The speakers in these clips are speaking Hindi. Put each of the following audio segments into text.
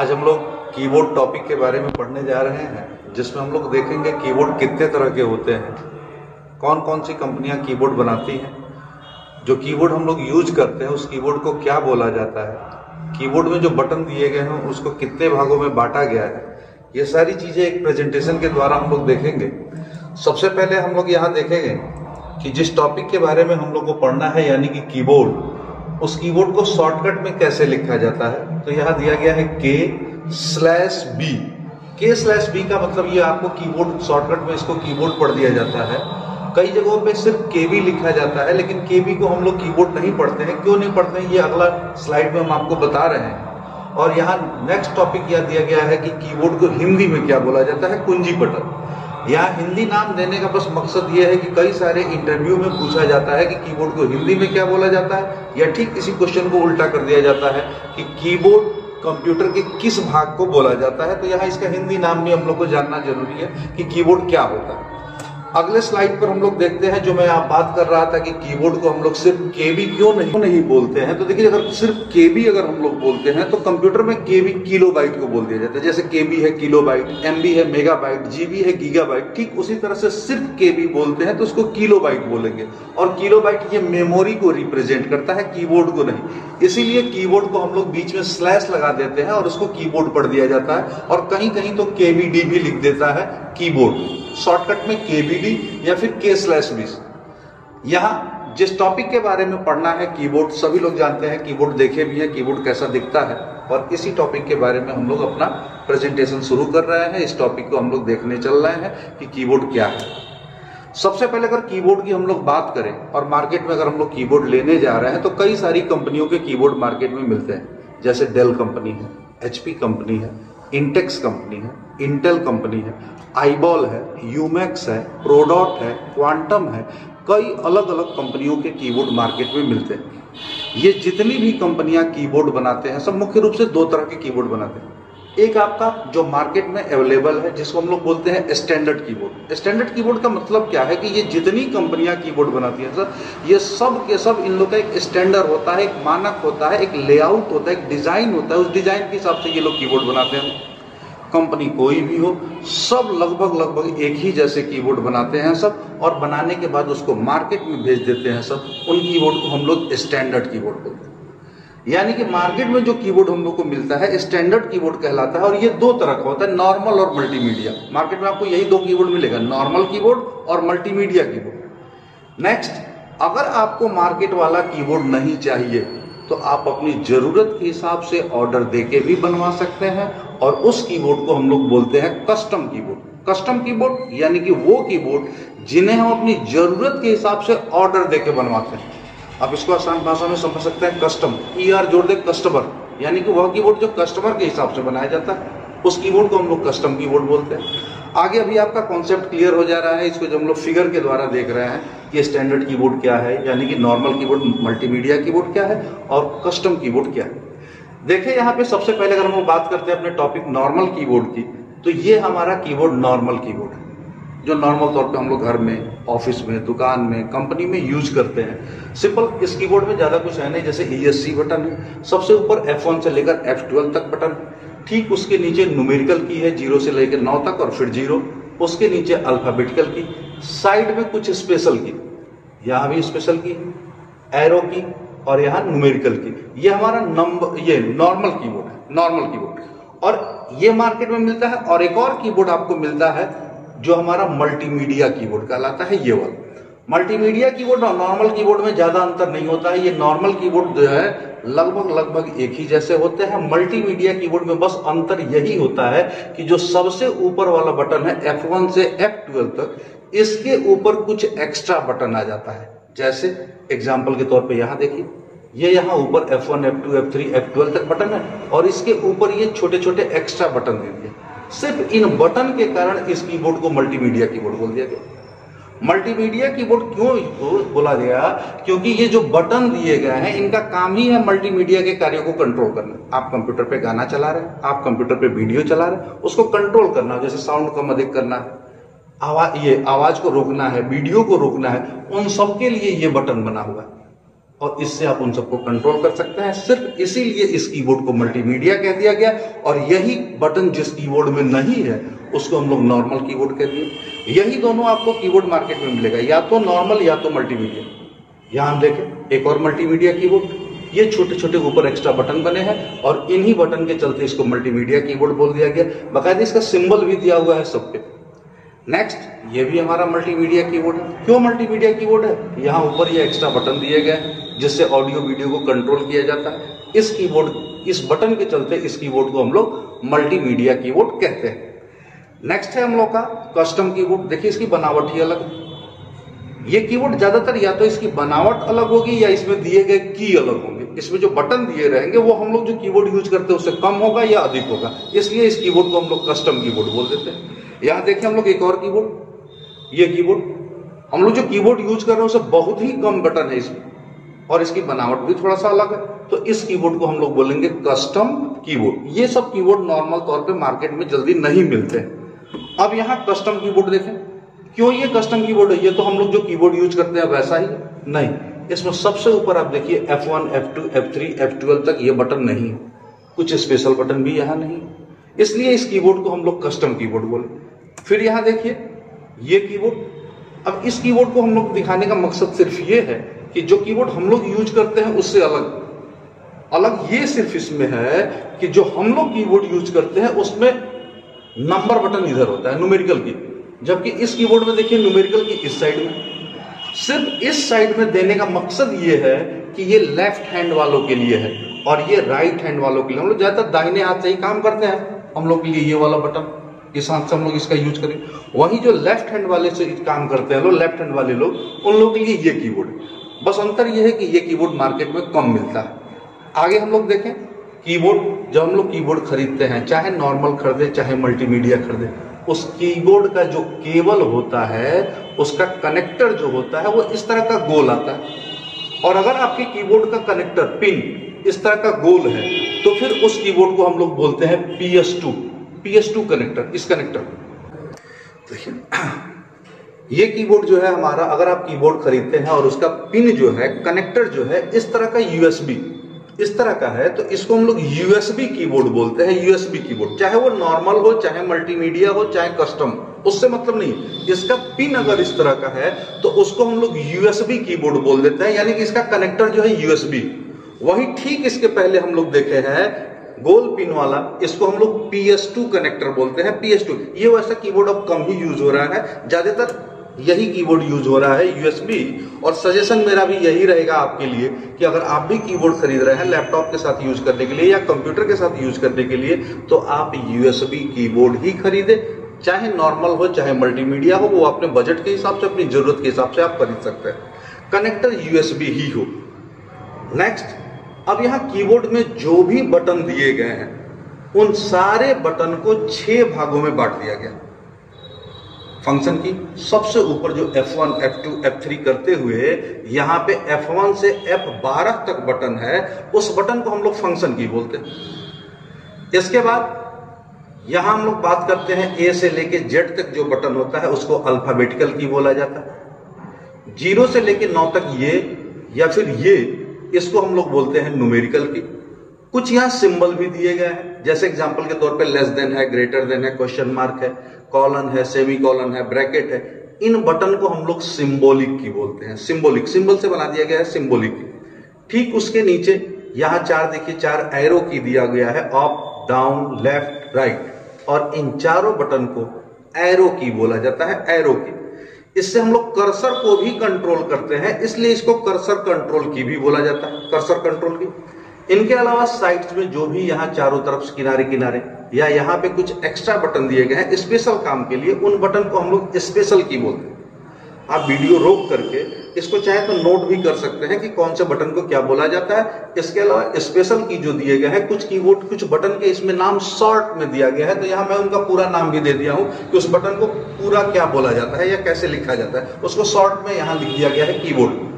आज हम लोग कीबोर्ड टॉपिक के बारे में पढ़ने जा रहे हैं, जिसमें हम लोग देखेंगे कीबोर्ड कितने तरह के होते हैं, कौन कौन सी कंपनियां कीबोर्ड बनाती हैं, जो कीबोर्ड हम लोग यूज करते हैं उस कीबोर्ड को क्या बोला जाता है, कीबोर्ड में जो बटन दिए गए हैं उसको कितने भागों में बांटा गया है। ये सारी चीजें एक प्रेजेंटेशन के द्वारा हम लोग देखेंगे। सबसे पहले हम लोग यहाँ देखेंगे कि जिस टॉपिक के बारे में हम लोग को पढ़ना है यानी कि कीबोर्ड, उस कीबोर्ड को शॉर्टकट में कैसे लिखा जाता है। तो यहाँ दिया गया है K/B। K/B का मतलब ये आपको कीबोर्ड शॉर्टकट में इसको कीबोर्ड पढ़ दिया जाता है। कई जगहों पे सिर्फ KB लिखा जाता है, लेकिन KB को हम लोग कीबोर्ड नहीं पढ़ते हैं। क्यों नहीं पढ़ते हैं ये अगला स्लाइड में हम आपको बता रहे हैं। और यहाँ नेक्स्ट टॉपिक यह दिया गया है कि कीबोर्ड को हिंदी में क्या बोला जाता है, कुंजी बटन। यहाँ हिंदी नाम देने का बस मकसद ये है कि कई सारे इंटरव्यू में पूछा जाता है कि कीबोर्ड को हिंदी में क्या बोला जाता है, या ठीक इसी क्वेश्चन को उल्टा कर दिया जाता है कि कीबोर्ड कंप्यूटर के किस भाग को बोला जाता है। तो यहाँ इसका हिंदी नाम भी हम लोग को जानना जरूरी है कि कीबोर्ड क्या होता है। अगले स्लाइड पर हम लोग देखते हैं, जो मैं आप बात कर रहा था कि कीबोर्ड को हम लोग सिर्फ KB क्यों नहीं बोलते हैं। तो देखिए, अगर सिर्फ KB अगर हम लोग बोलते हैं तो कंप्यूटर में KB किलोबाइट को बोल दिया जाता है। जैसे KB है किलोबाइट, MB है मेगाबाइट, GB है गीगाबाइट, ठीक उसी तरह से सिर्फ KB बोलते हैं तो उसको किलोबाइट बोलेंगे। और किलोबाइट ये मेमोरी को रिप्रेजेंट करता है, कीबोर्ड को नहीं। इसीलिए कीबोर्ड को हम लोग बीच में स्लैश लगा देते हैं और उसको कीबोर्ड पढ़ दिया जाता है। और कहीं कहीं तो KBD भी लिख देता है कीबोर्ड, शॉर्टकट में KBD या फिर K/B। यहाँ जिस टॉपिक के बारे में पढ़ना है कीबोर्ड, सभी लोग जानते हैं, कीबोर्ड देखे भी है, कीबोर्ड कैसा दिखता है। और इसी टॉपिक के बारे में हम लोग अपना प्रेजेंटेशन शुरू कर रहे हैं। इस टॉपिक को हम लोग देखने चल रहे हैं कि कीबोर्ड क्या है। सबसे पहले अगर कीबोर्ड की हम लोग बात करें और मार्केट में अगर हम लोग कीबोर्ड लेने जा रहे हैं तो कई सारी कंपनियों के कीबोर्ड मार्केट में मिलते हैं। जैसे डेल कंपनी है, HP कंपनी है, इंटेक्स कंपनी है, इंटेल कंपनी है, आईबॉल है, यूमैक्स है, प्रोडॉट है, क्वांटम है। कई अलग अलग कंपनियों के कीबोर्ड मार्केट में मिलते हैं। ये जितनी भी कंपनियां कीबोर्ड बनाते हैं सब मुख्य रूप से दो तरह के कीबोर्ड बनाते हैं। एक आपका जो मार्केट में अवेलेबल है, जिसको हम लोग बोलते हैं स्टैंडर्ड कीबोर्ड। स्टैंडर्ड कीबोर्ड का मतलब क्या है कि ये जितनी कंपनियां कीबोर्ड बनाती हैं सर, ये सब के सब इन लोग का एक स्टैंडर्ड होता है, एक मानक होता है, एक लेआउट होता है, एक डिजाइन होता है। उस डिजाइन के हिसाब से ये लोग कीबोर्ड बनाते हैं। कंपनी कोई भी हो, सब लगभग एक ही जैसे कीबोर्ड बनाते हैं सब, और बनाने के बाद उसको मार्केट में भेज देते हैं सब। उन कीबोर्ड को हम लोग स्टैंडर्ड कीबोर्ड बोलते हैं। यानी कि मार्केट में जो कीबोर्ड हम लोग को मिलता है स्टैंडर्ड कीबोर्ड कहलाता है। और ये दो तरह का होता है, नॉर्मल और मल्टीमीडिया। मार्केट में आपको यही दो कीबोर्ड मिलेगा, नॉर्मल कीबोर्ड और मल्टीमीडिया कीबोर्ड। नेक्स्ट, अगर आपको मार्केट वाला कीबोर्ड नहीं चाहिए तो आप अपनी जरूरत के हिसाब से ऑर्डर देके भी बनवा सकते हैं, और उस कीबोर्ड को हम लोग बोलते हैं कस्टम कीबोर्ड। कस्टम कीबोर्ड यानी कि वो कीबोर्ड जिन्हें हम अपनी जरूरत के हिसाब से ऑर्डर देके बनवाते हैं। आप इसको आसान भाषा में समझ सकते हैं, कस्टम, ER जोड़ दे कस्टमर, यानी कि वह कीबोर्ड जो कस्टमर के हिसाब से बनाया जाता है, उस कीबोर्ड को हम लोग कस्टम कीबोर्ड बोलते हैं। आगे अभी आपका कॉन्सेप्ट क्लियर हो जा रहा है, इसको जो हम लोग फिगर के द्वारा देख रहे हैं कि स्टैंडर्ड कीबोर्ड क्या है, यानी कि नॉर्मल कीबोर्ड, मल्टीमीडिया कीबोर्ड क्या है, और कस्टम कीबोर्ड क्या है। देखिए यहाँ पे सबसे पहले अगर हम लोग बात करते हैं अपने टॉपिक नॉर्मल कीबोर्ड की, तो ये हमारा कीबोर्ड नॉर्मल कीबोर्ड है, जो नॉर्मल तौर पे हम लोग घर में, ऑफिस में, दुकान में, कंपनी में यूज करते हैं। सिंपल, इस कीबोर्ड में ज्यादा कुछ है नहीं। जैसे ESC बटन है, सबसे ऊपर F1 से लेकर F12 तक बटन, ठीक उसके नीचे न्यूमेरिकल की है 0 से लेकर 9 तक और फिर 0, उसके नीचे अल्फाबेटिकल की, साइड में कुछ स्पेशल की, यहाँ भी स्पेशल की, एरो की, और यहाँ न्यूमेरिकल की। ये हमारा नंबर, ये नॉर्मल कीबोर्ड है, नॉर्मल कीबोर्ड। और ये मार्केट में मिलता है। और एक और कीबोर्ड आपको मिलता है जो हमारा मल्टीमीडिया कीबोर्ड कहलाता है, ये वाला। मल्टीमीडिया कीबोर्ड और नॉर्मल कीबोर्ड में ज्यादा अंतर नहीं होता है। ये नॉर्मल कीबोर्ड जो है लगभग एक ही जैसे होते हैं। मल्टीमीडिया कीबोर्ड में बस अंतर यही होता है कि जो सबसे ऊपर वाला बटन है F1 से F12 तक, इसके ऊपर कुछ एक्स्ट्रा बटन आ जाता है। जैसे एग्जाम्पल के तौर पे यहाँ देखिए, ये यहाँ ऊपर F1, F2, F3, F12 तक बटन है, और इसके ऊपर ये छोटे छोटे एक्स्ट्रा बटन दे दिए। सिर्फ इन बटन के कारण इस कीबोर्ड को मल्टीमीडिया कीबोर्ड बोल दिया गया। मल्टीमीडिया कीबोर्ड क्यों बोला गया? क्योंकि ये जो बटन दिए गए हैं, इनका काम ही है मल्टीमीडिया के कार्यों को कंट्रोल करना। आप कंप्यूटर पे गाना चला रहे हैं, आप कंप्यूटर पे वीडियो चला रहे हैं, उसको कंट्रोल करना, जैसे साउंड कम अधिक करना है, आवाज को रोकना है, वीडियो को रोकना है, उन सब के लिए ये बटन बना हुआ है। और इससे आप उन सबको कंट्रोल कर सकते हैं। सिर्फ इसीलिए इस कीबोर्ड को मल्टीमीडिया कह दिया गया, और यही बटन जिस कीबोर्ड में नहीं है उसको हम लोग नॉर्मल कीबोर्ड कह दिए। यही दोनों आपको कीबोर्ड मार्केट में मिलेगा, या तो नॉर्मल या तो मल्टीमीडिया। यहां हम देखें एक और मल्टीमीडिया कीबोर्ड, ये छोटे छोटे ऊपर एक्स्ट्रा बटन बने हैं और इन्हीं बटन के चलते इसको मल्टीमीडिया कीबोर्ड बोल दिया गया। बाकायदा इसका सिंबल भी दिया हुआ है सब पे। नेक्स्ट, ये भी हमारा मल्टीमीडिया कीबोर्ड है। क्यों मल्टीमीडिया कीबोर्ड है? यहाँ ऊपर ये एक्स्ट्रा बटन दिए गए हैं जिससे ऑडियो वीडियो को कंट्रोल किया जाता है। इस कीबोर्ड, इस बटन के चलते इस कीबोर्ड को हम लोग मल्टीमीडिया कीबोर्ड कहते हैं। नेक्स्ट है हम लोग का कस्टम कीबोर्ड। देखिए इसकी बनावट ही अलग है। ये कीबोर्ड ज्यादातर या तो इसकी बनावट अलग होगी या इसमें दिए गए की अलग होंगे। इसमें जो बटन दिए रहेंगे वो हम लोग जो कीबोर्ड यूज करते हैं उससे कम होगा या अधिक होगा, इसलिए इस कीबोर्ड को हम लोग कस्टम कीबोर्ड बोल देते हैं। यहाँ देखिए हम लोग एक और कीबोर्ड, ये कीबोर्ड हम लोग जो कीबोर्ड यूज कर रहे हैं उससे बहुत ही कम बटन है इसमें, और इसकी बनावट भी थोड़ा सा अलग है, तो इस कीबोर्ड को हम लोग बोलेंगे कस्टम कीबोर्ड। ये सब कीबोर्ड नॉर्मल तौर पे मार्केट में जल्दी नहीं मिलते हैं। अब यहाँ कस्टम कीबोर्ड देखें, क्यों ये कस्टम कीबोर्ड है? ये तो हम लोग जो कीबोर्ड यूज करते हैं वैसा ही नहीं। इसमें सबसे ऊपर आप देखिए F1, F2, F3, F12 तक ये बटन नहीं है, कुछ स्पेशल बटन भी यहाँ नहीं, इसलिए इस कीबोर्ड को हम लोग कस्टम कीबोर्ड बोले। फिर यहाँ देखिए ये कीबोर्ड, अब इस कीबोर्ड को हम लोग दिखाने का मकसद सिर्फ ये है कि जो कीबोर्ड हम लोग यूज करते हैं उससे अलग ये सिर्फ इसमें है कि जो हम लोग कीबोर्ड यूज करते हैं उसमें नंबर बटन इधर होता है, न्यूमेरिकल की, जबकि इस कीबोर्ड में देखिए न्यूमेरिकल की इस साइड में। सिर्फ इस साइड में देने का मकसद ये है कि ये लेफ्ट हैंड वालों के लिए है और ये राइट हैंड वालों के लिए। हम लोग ज्यादातर दाहिने हाथ से ही काम करते हैं, हम लोग के लिए ये वाला बटन, इस हाथ से हम लोग इसका यूज करें। वही जो लेफ्ट हैंड वाले से काम करते हैं लोग, लेफ्ट हैंड वाले लोग, उन लोगों के लिए ये कीबोर्ड है। बस अंतर ये है कि ये कीबोर्ड मार्केट में कम मिलता है। आगे हम लोग देखें कीबोर्ड, जब हम लोग कीबोर्ड खरीदते हैं, चाहे नॉर्मल खरीदे चाहे मल्टीमीडिया खरीदे, उस कीबोर्ड का जो केबल होता है, उसका कनेक्टर जो होता है वो इस तरह का गोल आता है। और अगर आपके कीबोर्ड का कनेक्टर पिन इस तरह का गोल है तो फिर उस कीबोर्ड को हम लोग बोलते हैं PS2 कनेक्टर। इस कनेक्टर देखिए, ये कीबोर्ड जो है हमारा, अगर आप कीबोर्ड खरीदते हैं और उसका पिन जो है, कनेक्टर जो है इस तरह का USB इस तरह का है, तो इसको हम लोग USB कीबोर्ड बोलते हैं। USB कीबोर्ड, चाहे वो नॉर्मल हो, चाहे मल्टीमीडिया हो, चाहे कस्टम, उससे मतलब नहीं। इसका पिन अगर इस तरह का है तो उसको हम लोग USB कीबोर्ड बोल देते हैं, यानी कि इसका कनेक्टर जो है USB। वही ठीक इसके पहले हम लोग देखे हैं गोल पिन वाला, इसको हम लोग PS2 कनेक्टर बोलते हैं। PS2 ये वैसा कीबोर्ड अब कम ही यूज हो रहा है, ज्यादातर यही कीबोर्ड यूज हो रहा है, USB। और सजेशन मेरा भी यही रहेगा आपके लिए कि अगर आप भी कीबोर्ड खरीद रहे हैं लैपटॉप के साथ यूज करने के लिए या कंप्यूटर के साथ यूज करने के लिए, तो आप USB कीबोर्ड ही खरीदे, चाहे नॉर्मल हो चाहे मल्टीमीडिया हो, वो अपने बजट के हिसाब से, अपनी जरूरत के हिसाब से आप खरीद सकते हैं। कनेक्टर USB ही हो। नेक्स्ट, अब यहाँ कीबोर्ड में जो भी बटन दिए गए हैं उन सारे बटन को 6 भागों में बांट दिया गया। फंक्शन की सबसे ऊपर जो F1, F2, F3 करते हुए यहाँ पे F1 से F12 तक बटन है, उस बटन को हम लोग फंक्शन की बोलते हैं। इसके बाद यहाँ हम लोग बात करते हैं A से लेके Z तक जो बटन होता है उसको अल्फाबेटिकल की बोला जाता है। 0 से लेके 9 तक ये या फिर ये, इसको हम लोग बोलते हैं न्यूमेरिकल की। कुछ यहाँ सिंबल भी दिए गए हैं, जैसे एग्जांपल के तौर पे लेस देन है, ग्रेटर देन है, क्वेश्चन मार्क है, कॉलन है, सेमी कॉलन है, ब्रैकेट है। इन बटन को हम लोग सिंबॉलिक की बोलते हैं। सिंबॉलिक, सिंबल से बना दिया गया है, सिंबॉलिक की। ठीक उसके नीचे यहाँ 4 देखिए, 4 एरो की दिया गया है, अप, डाउन, लेफ्ट, राइट, और इन चारों बटन को एरो की बोला जाता है, एरो की। इससे हम लोग कर्सर को भी कंट्रोल करते हैं, इसलिए इसको कर्सर कंट्रोल की भी बोला जाता है, कर्सर कंट्रोल की। इनके अलावा साइड्स में जो भी यहाँ चारों तरफ किनारे किनारे या यहाँ पे कुछ एक्स्ट्रा बटन दिए गए हैं स्पेशल काम के लिए, उन बटन को हम लोग स्पेशल की बोलते हैं। आप वीडियो रोक करके इसको चाहे तो नोट भी कर सकते हैं कि कौन से बटन को क्या बोला जाता है। इसके अलावा स्पेशल की जो दिए गए हैं, कुछ कीबोर्ड, कुछ बटन के इसमें नाम शॉर्ट में दिया गया है, तो यहाँ मैं उनका पूरा नाम भी दे दिया हूँ कि उस बटन को पूरा क्या बोला जाता है या कैसे लिखा जाता है, उसको शॉर्ट में यहाँ लिख दिया गया है, कीबोर्ड।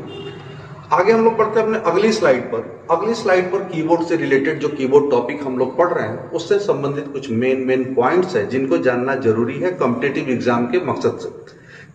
आगे हम लोग पढ़ते हैं अपने अगली स्लाइड पर। अगली स्लाइड पर कीबोर्ड से रिलेटेड जो कीबोर्ड टॉपिक हम लोग पढ़ रहे हैं उससे संबंधित कुछ मेन पॉइंट्स है जिनको जानना जरूरी है कॉम्पिटिटिव एग्जाम के मकसद से।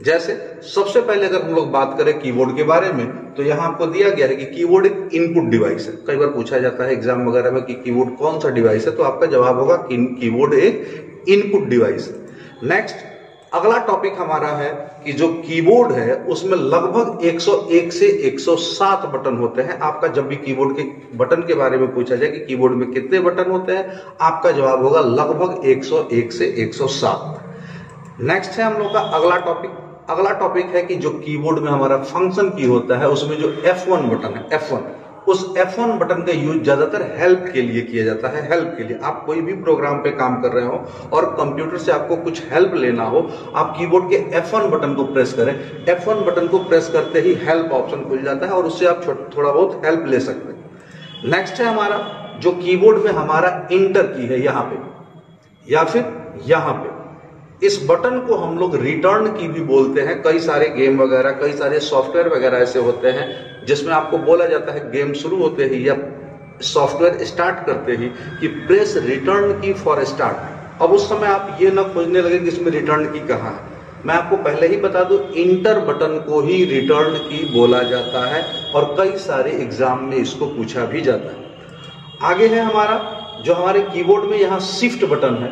जैसे सबसे पहले अगर हम लोग बात करें कीबोर्ड के बारे में, तो यहां आपको दिया गया है कि कीबोर्ड एक इनपुट डिवाइस है। कई बार पूछा जाता है एग्जाम वगैरह में कि कीबोर्ड कौन सा डिवाइस है, तो आपका जवाब होगा कि कीबोर्ड एक इनपुट डिवाइस है। नेक्स्ट अगला टॉपिक हमारा है कि जो कीबोर्ड है उसमें लगभग 101 से 107 बटन होते हैं। आपका जब भी कीबोर्ड के बटन के बारे में पूछा जाए कि कीबोर्ड में कितने बटन होते हैं, आपका जवाब होगा लगभग 101 से 107। नेक्स्ट है हम लोग का अगला टॉपिक है कि जो कीबोर्ड में हमारा फंक्शन की होता है उसमें जो F1 बटन है, F1, उस F1 बटन का यूज ज्यादातर हेल्प के लिए किया जाता है। हेल्प के लिए आप कोई भी प्रोग्राम पे काम कर रहे हो और कंप्यूटर से आपको कुछ हेल्प लेना हो, आप कीबोर्ड के F1 बटन को प्रेस करें। F1 बटन को प्रेस करते ही हेल्प ऑप्शन खुल जाता है और उससे आप थोड़ा बहुत हेल्प ले सकते हैं। नेक्स्ट है हमारा जो कीबोर्ड में हमारा इंटर की है यहाँ पे या फिर यहाँ पे, इस बटन को हम लोग रिटर्न की भी बोलते हैं। कई सारे गेम वगैरह, कई सारे सॉफ्टवेयर वगैरह ऐसे होते हैं जिसमें आपको बोला जाता है गेम शुरू होते ही या सॉफ्टवेयर स्टार्ट करते ही कि प्रेस रिटर्न की फॉर स्टार्ट। अब उस समय आप ये ना खोजने लगे कि इसमें रिटर्न की कहाँ है। मैं आपको पहले ही बता दूं, इंटर बटन को ही रिटर्न की बोला जाता है और कई सारे एग्जाम में इसको पूछा भी जाता है। आगे है हमारा जो हमारे कीबोर्ड में यहाँ शिफ्ट बटन है,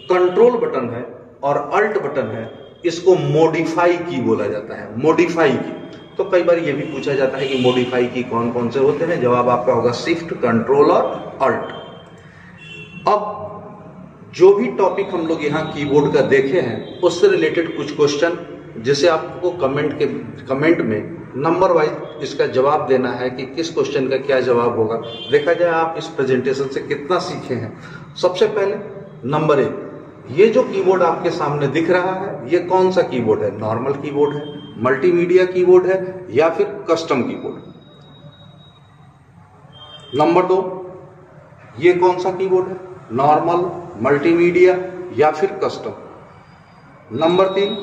कंट्रोल बटन है और अल्ट बटन है, इसको मॉडिफाई की बोला जाता है। मॉडिफाई की, तो कई बार ये भी पूछा जाता है कि मॉडिफाई की कौन कौन से होते हैं। जवाब आपका होगा शिफ्ट, कंट्रोल और अल्ट। अब जो भी टॉपिक हम लोग यहाँ कीबोर्ड का देखे हैं उससे रिलेटेड कुछ क्वेश्चन जिसे आपको कमेंट में नंबर वाइज इसका जवाब देना है कि किस क्वेश्चन का क्या जवाब होगा। देखा जाए आप इस प्रेजेंटेशन से कितना सीखे हैं। सबसे पहले नंबर 1, ये जो कीबोर्ड आपके सामने दिख रहा है ये कौन सा कीबोर्ड है? नॉर्मल कीबोर्ड है, मल्टीमीडिया कीबोर्ड है या फिर कस्टम कीबोर्ड? नंबर 2, ये कौन सा कीबोर्ड है? नॉर्मल, मल्टीमीडिया या फिर कस्टम? नंबर 3,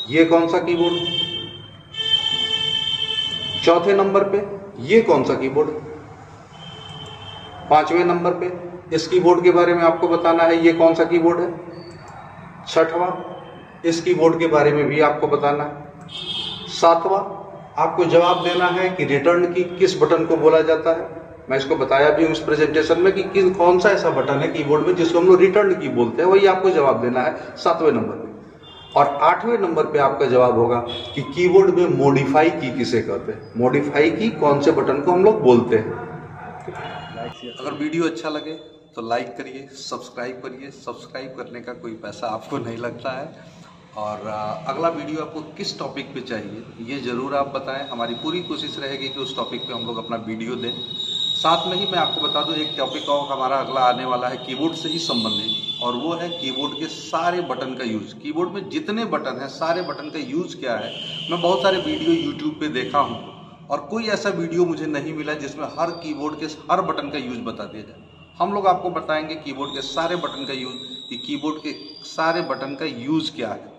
ये कौन सा कीबोर्ड? चौथे नंबर पे ये कौन सा कीबोर्ड? पांचवें नंबर पे इस कीबोर्ड के बारे में आपको बताना है ये कौन सा कीबोर्ड है। छठवां, इस कीबोर्ड के बारे में भी आपको बताना है। सातवां, आपको जवाब देना है कि रिटर्न की किस बटन को बोला जाता है। मैं इसको बताया भी हूं इस प्रेजेंटेशन में कि कौन सा ऐसा बटन है कीबोर्ड में जिसको हम लोग रिटर्न की बोलते हैं, वही आपको जवाब देना है 7वें नंबर पे। और 8वें नंबर पे आपका जवाब होगा कि कीबोर्ड में मॉडिफाई की किसे कहते हैं, मॉडिफाई की कौन से बटन को हम लोग बोलते हैं। अगर वीडियो अच्छा लगे तो लाइक करिए, सब्सक्राइब करिए। सब्सक्राइब करने का कोई पैसा आपको नहीं लगता है। और अगला वीडियो आपको किस टॉपिक पे चाहिए ये ज़रूर आप बताएं। हमारी पूरी कोशिश रहेगी कि उस टॉपिक पे हम लोग अपना वीडियो दें। साथ में ही मैं आपको बता दूं एक टॉपिक और हमारा अगला आने वाला है कीबोर्ड से ही संबंधित, और वो है कीबोर्ड के सारे बटन का यूज। कीबोर्ड में जितने बटन हैं सारे बटन का यूज क्या है। मैं बहुत सारे वीडियो यूट्यूब पे देखा हूँ और कोई ऐसा वीडियो मुझे नहीं मिला जिसमें हर कीबोर्ड के हर बटन का यूज बता दिया जाए। हम लोग आपको बताएंगे कीबोर्ड के सारे बटन का यूज, कि कीबोर्ड के सारे बटन का यूज क्या है।